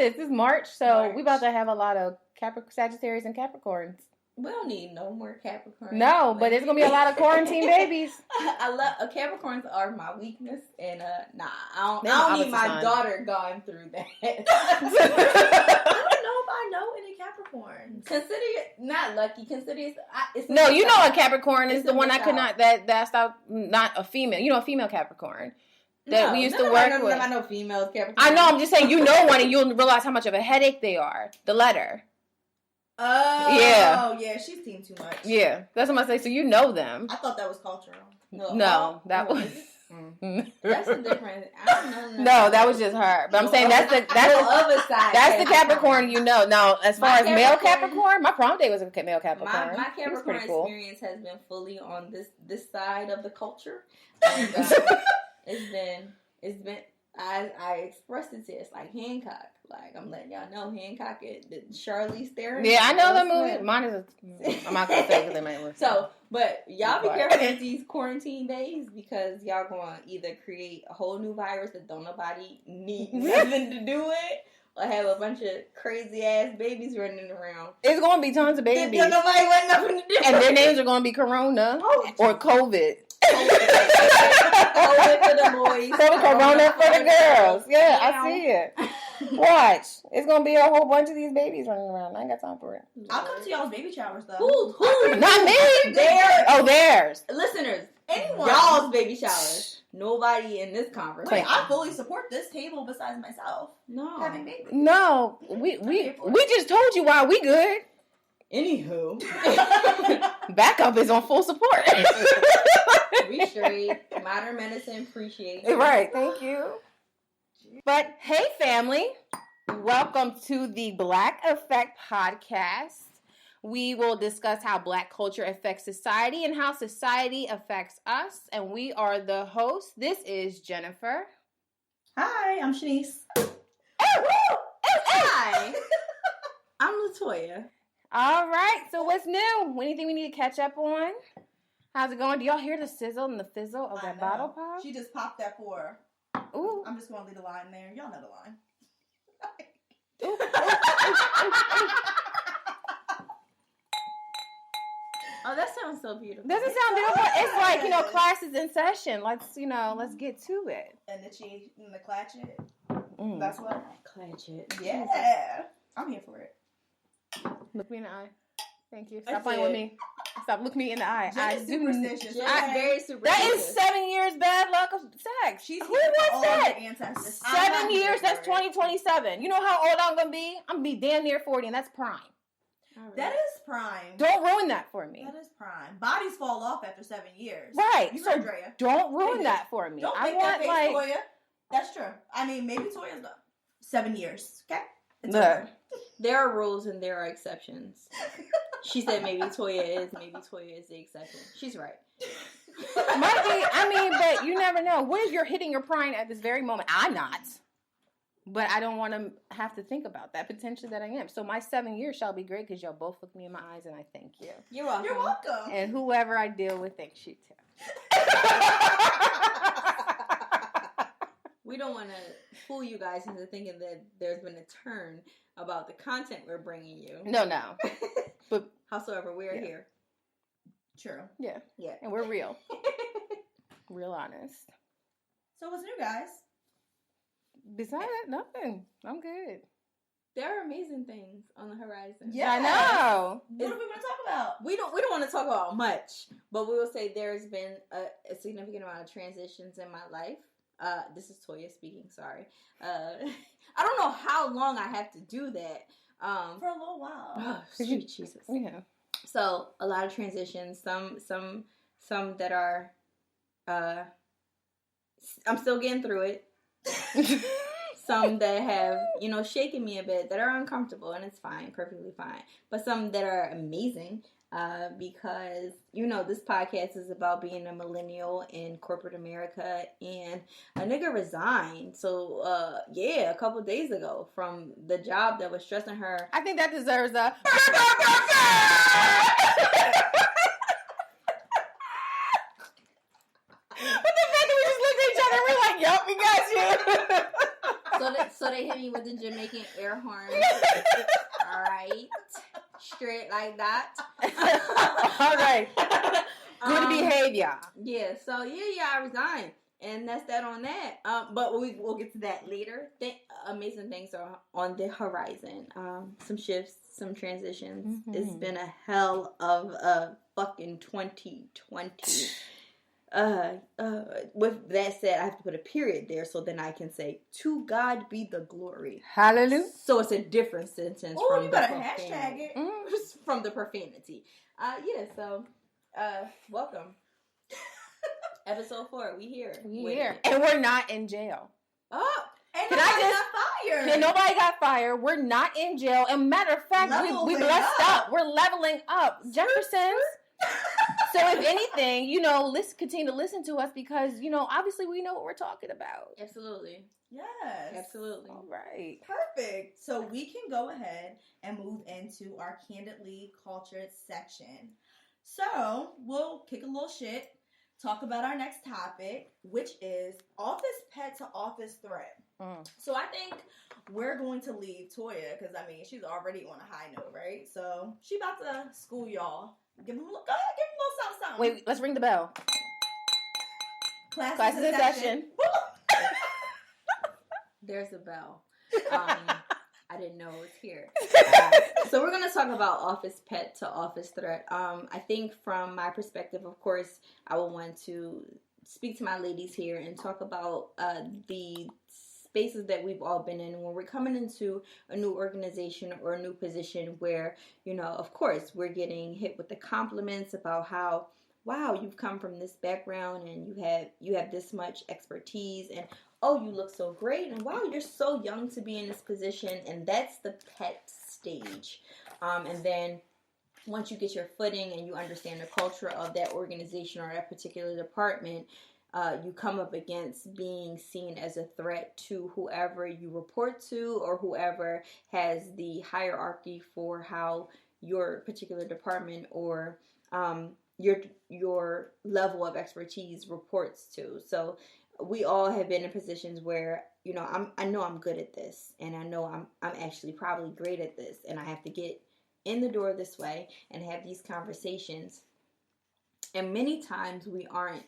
this? This is March, so we about to have a lot of Sagittarius and Capricorns. We don't need no more Capricorns. No, but there's gonna be a lot of quarantine babies. I love Capricorns are my weakness, and I don't need my daughter going through that. I don't know if I know any Capricorns. Consider it not lucky. Consider it's no. You know a Capricorn is the one I could not that's not a female. You know a female Capricorn that we used to work with. I know females Capricorn. I know. I'm just saying you know one, and you'll realize how much of a headache they are. The letter. Oh, yeah, she's seen too much. Yeah, that's what I'm saying. So you know them. I thought that was cultural. No, that was. That's a different. I don't know. No, that was just her. But I'm saying that's the other side. That's the Capricorn you know. Now, as far as male Capricorn, my prom day was a male Capricorn. My Capricorn experience has been fully on this side of the culture. And, it's been. I expressed it to it's like Hancock. Like, I'm letting y'all know Hancock is Charlize Theron. Yeah, I know that movie. Mine is I'm not going to say because they might listen. So, but y'all be careful with these quarantine days because y'all going to either create a whole new virus that don't nobody need nothing to do with or have a bunch of crazy ass babies running around. It's going to be tons of babies. Nobody want nothing to do. And their names are going to be Corona or COVID. COVID for the boys. Corona for the girls. Yeah, I see it. Watch. It's going to be a whole bunch of these babies running around. I ain't got time for it. I'll come to y'all's baby showers, though. Who? Not me. Theirs. Oh, theirs. Listeners. Anyone. Y'all's baby showers. Nobody in this conversation. Wait, I fully support this table besides myself. No. Having babies. No. We just told you why we good. Anywho. Backup is on full support. We straight. Modern medicine, appreciate it. Right, thank you. But hey, family, welcome to the Black Effect podcast. We will discuss how Black culture affects society and how society affects us. And we are the hosts. This is Jennifer. Hi, I'm Shanice. Hi. I'm Latoya. All right, so what's new? Anything we need to catch up on? How's it going? Do y'all hear the sizzle and the fizzle of that bottle pop? She just popped that for her. Ooh. I'm just going to leave the line there. Y'all know the line. Oh, that sounds so beautiful. Doesn't sound beautiful. It's like, class is in session. Let's get to it. And the clutch it. Mm. That's what? Clutch it. Yeah. I'm here for it. Look me in the eye. Thank you. Stop playing with me. Stop looking me in the eye. Jen is superstitious. Very superstitious. That is 7 years bad luck of sex. Who wants that? 7 years, that's 2027. You know how old I'm going to be? I'm going to be damn near 40, and that's prime. Right. That is prime. Don't ruin that for me. That is prime. Bodies fall off after 7 years. Right. You so heard Drea. Don't ruin that for me. Don't make that face, Toya. That's true. I mean, maybe Toya's 7 years. Okay? It's over. There are rules and there are exceptions. She said maybe Toya is the exception. She's right. Might be, but you never know. What if you're hitting your prime at this very moment? I'm not. But I don't want to have to think about that. Potentially that I am. So my 7 years shall be great because y'all both look me in my eyes and I thank you. You're welcome. You're welcome. And whoever I deal with thanks you too. We don't want to fool you guys into thinking that there's been a turn about the content we're bringing you. No. But howsoever, we're here. True. Yeah. Yeah. And we're real. Real honest. So what's new, guys? Besides that, nothing. I'm good. There are amazing things on the horizon. Yeah, I know. What are we going to talk about? We don't want to talk about much, but we will say there's been a significant amount of transitions in my life. This is Toya speaking, sorry. I don't know how long I have to do that. For a little while. Oh, sweet Jesus. Yeah. So, a lot of transitions. Some that are, I'm still getting through it. Some that have, shaken me a bit, that are uncomfortable, and it's fine, perfectly fine. But some that are amazing. Because, this podcast is about being a millennial in corporate America, and a nigga resigned. So, a couple days ago from the job that was stressing her. I think that deserves a... But the fact that we just looked at each other and we're like, yup, we got you. So they hit me with the Jamaican air horn. All right. Straight like that. All right. Good behavior. Yeah, so I resigned. And that's that on that. But we'll get to that later. Amazing things are on the horizon. Some shifts, some transitions. Mm-hmm. It's been a hell of a fucking 2020. With that said, I have to put a period there so then I can say, to God be the glory. Hallelujah. So it's a different sentence Oh, from you the better profanity. hashtag it. From the profanity. So welcome. Episode 4, we here. We here. And we're not in jail. Oh, And Can nobody I got fired. And nobody got fired. We're not in jail. And matter of fact, we Leveling blessed up. up. We're leveling up. Jeffersons. So if anything, continue to listen to us because, obviously we know what we're talking about. absolutely. Yes. Absolutely. All right. Perfect. So we can go ahead and move into our Candidly Cultured section. So we'll kick a little shit, talk about our next topic, which is office pet to office threat. So I think we're going to leave Toya because she's already on a high note, right? So she about to school y'all. Go ahead, give them a little something. Wait, let's ring the bell. Classes in session. There's a bell. I didn't know it was here. So we're going to talk about office pet to office threat. I think from my perspective, of course, I will want to speak to my ladies here and talk about the spaces that we've all been in when we're coming into a new organization or a new position where, of course, we're getting hit with the compliments about how, wow, you've come from this background and you have this much expertise, and oh, you look so great, and wow, you're so young to be in this position. And that's the pet stage. And then once you get your footing and you understand the culture of that organization or that particular department, you come up against being seen as a threat to whoever you report to or whoever has the hierarchy for how your particular department or your level of expertise reports to. So we all have been in positions where, I know I'm good at this, and I know I'm actually probably great at this, and I have to get in the door this way and have these conversations. And many times we aren't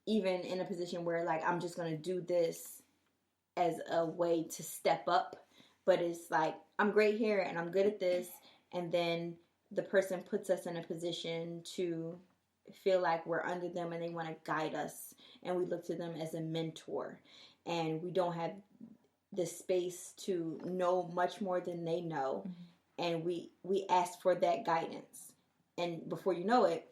even in a position where, like, I'm just going to do this as a way to step up, but it's like, I'm great here and I'm good at this, and then the person puts us in a position to feel like we're under them and they want to guide us, and we look to them as a mentor, and we don't have the space to know much more than they know. And we ask for that guidance, and before you know it,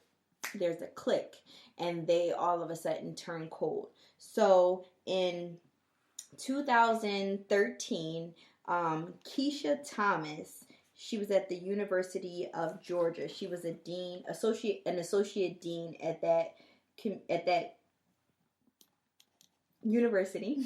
there's a click and they all of a sudden turn cold. So in 2013, Keisha Thomas, she was at the University of Georgia. She was an associate dean at that University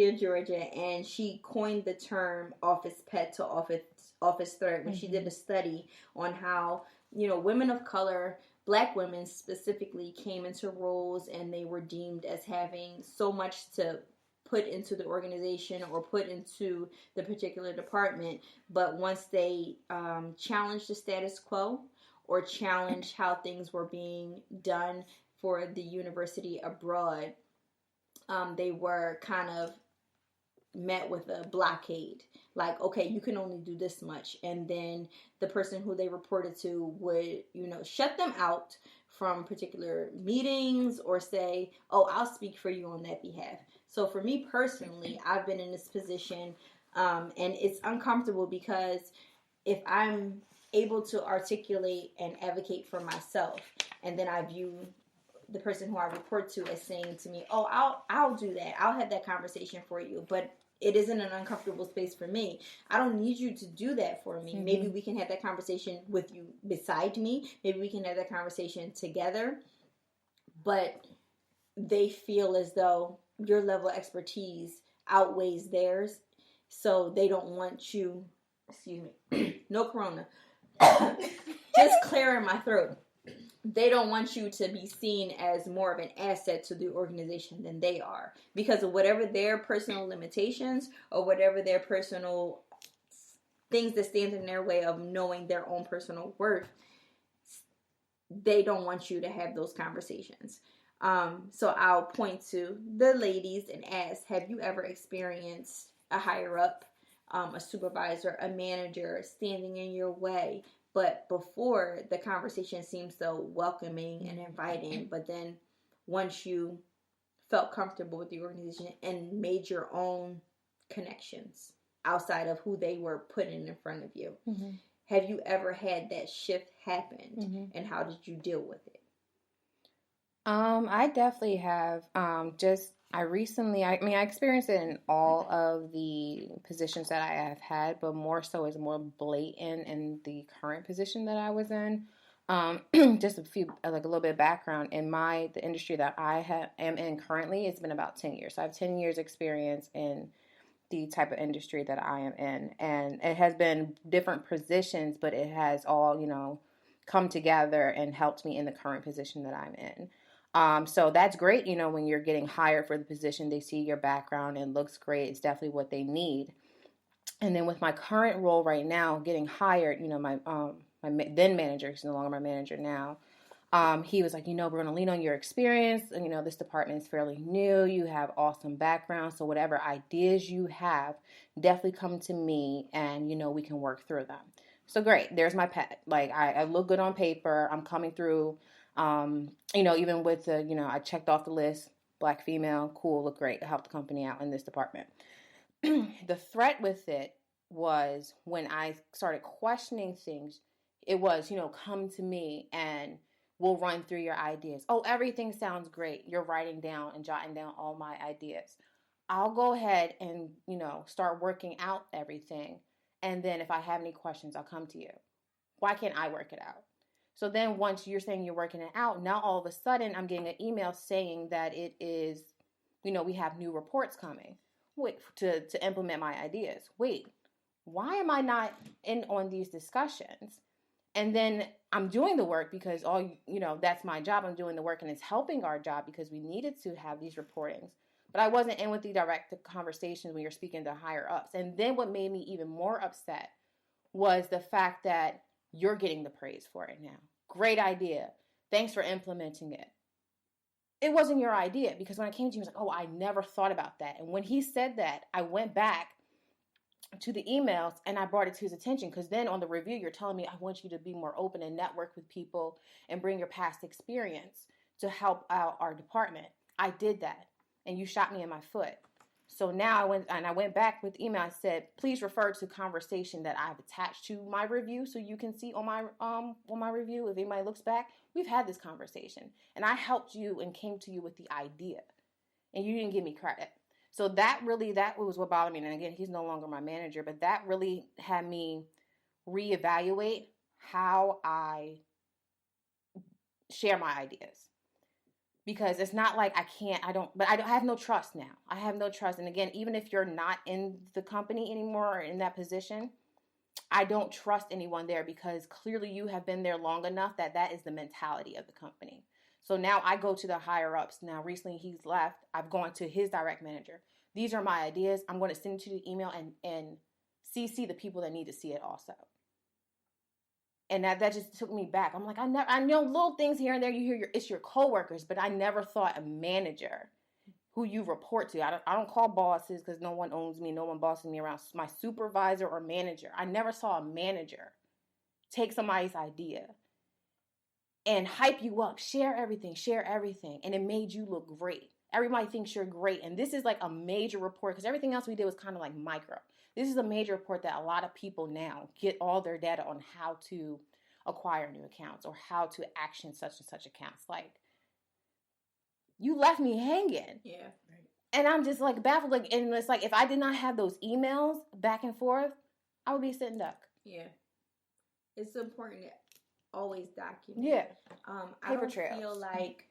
of Georgia, and she coined the term office pet to office threat when she did a study on how, women of color, Black women specifically, came into roles and they were deemed as having so much to put into the organization or put into the particular department, but once they challenged the status quo or challenged how things were being done for the university abroad, they were kind of met with a blockade. Like, okay, you can only do this much. And then the person who they reported to would, shut them out from particular meetings or say, oh, I'll speak for you on that behalf. So for me personally, I've been in this position, and it's uncomfortable because if I'm able to articulate and advocate for myself, and then I view the person who I report to as saying to me, oh, I'll do that. I'll have that conversation for you. But it isn't an uncomfortable space for me. I don't need you to do that for me. Maybe we can have that conversation with you beside me. Maybe we can have that conversation together. But they feel as though your level of expertise outweighs theirs. So they don't want you, excuse me, no corona, just clearing my throat. they don't want you to be seen as more of an asset to the organization than they are, because of whatever their personal limitations or whatever their personal things that stand in their way of knowing their own personal worth. They don't want you to have those conversations. So I'll point to the ladies and ask, have you ever experienced a higher up, a supervisor, a manager standing in your way? But before, the conversation seemed so welcoming and inviting. But then once you felt comfortable with the organization and made your own connections outside of who they were putting in front of you, have you ever had that shift happen? And how did you deal with it? I definitely have. I experienced it in all of the positions that I have had, but more so is more blatant in the current position that I was in. Just a little bit of background in the industry that I am in currently. It's been about 10 years. So I have 10 years experience in the type of industry that I am in, and it has been different positions, but it has all, come together and helped me in the current position that I'm in. So that's great, when you're getting hired for the position, they see your background and looks great. It's definitely what they need. And then with my current role right now, getting hired, my then manager, he's no longer my manager now, he was like, we're going to lean on your experience. And, this department is fairly new. You have awesome background. So whatever ideas you have, definitely come to me and, we can work through them. So great. There's my pet. Like I look good on paper. I'm coming through. Even with I checked off the list, Black female, cool, look great, help the company out in this department. The threat with it was when I started questioning things, it was, come to me and we'll run through your ideas. Oh, everything sounds great. You're writing down and jotting down all my ideas. I'll go ahead and, start working out everything. And then if I have any questions, I'll come to you. Why can't I work it out? So then once you're saying you're working it out, now all of a sudden I'm getting an email saying that it is, we have new reports coming. Wait, to implement my ideas. Wait, why am I not in on these discussions? And then I'm doing the work because that's my job. I'm doing the work and it's helping our job because we needed to have these reportings. But I wasn't in with the direct conversations when you're speaking to higher ups. And then what made me even more upset was the fact that you're getting the praise for it now. Great idea. Thanks for implementing it. It wasn't your idea, because when I came to you, I was like, oh, I never thought about that. And when he said that, I went back to the emails and I brought it to his attention, because then on the review, you're telling me I want you to be more open and network with people and bring your past experience to help out our department. I did that and you shot me in my foot. So now I went back with email. I said, please refer to conversation that I've attached to my review so you can see on my review. If anybody looks back, we've had this conversation and I helped you and came to you with the idea and you didn't give me credit. So that was what bothered me. And again, he's no longer my manager, but that really had me reevaluate how I share my ideas. Because it's not like I have no trust now. I have no trust. And again, even if you're not in the company anymore or in that position, I don't trust anyone there, because clearly you have been there long enough that is the mentality of the company. So now I go to the higher ups. Now recently he's left. I've gone to his direct manager. These are my ideas. I'm going to send it to the email and CC the people that need to see it also. And that just took me back. I'm like, I know little things here and there. You hear it's your coworkers, but I never thought a manager who you report to. I don't call bosses because no one owns me. No one bosses me around. My supervisor or manager. I never saw a manager take somebody's idea and hype you up, share everything. And it made you look great. Everybody thinks you're great. And this is like a major report, because everything else we did was kind of like micro. This is a major report that a lot of people now get all their data on how to acquire new accounts or how to action such and such accounts. Like, you left me hanging. Yeah. Right. And I'm just like baffled. Like, and it's like, if I did not have those emails back and forth, I would be sitting duck. Yeah. It's important to always document. Yeah. I don't feel like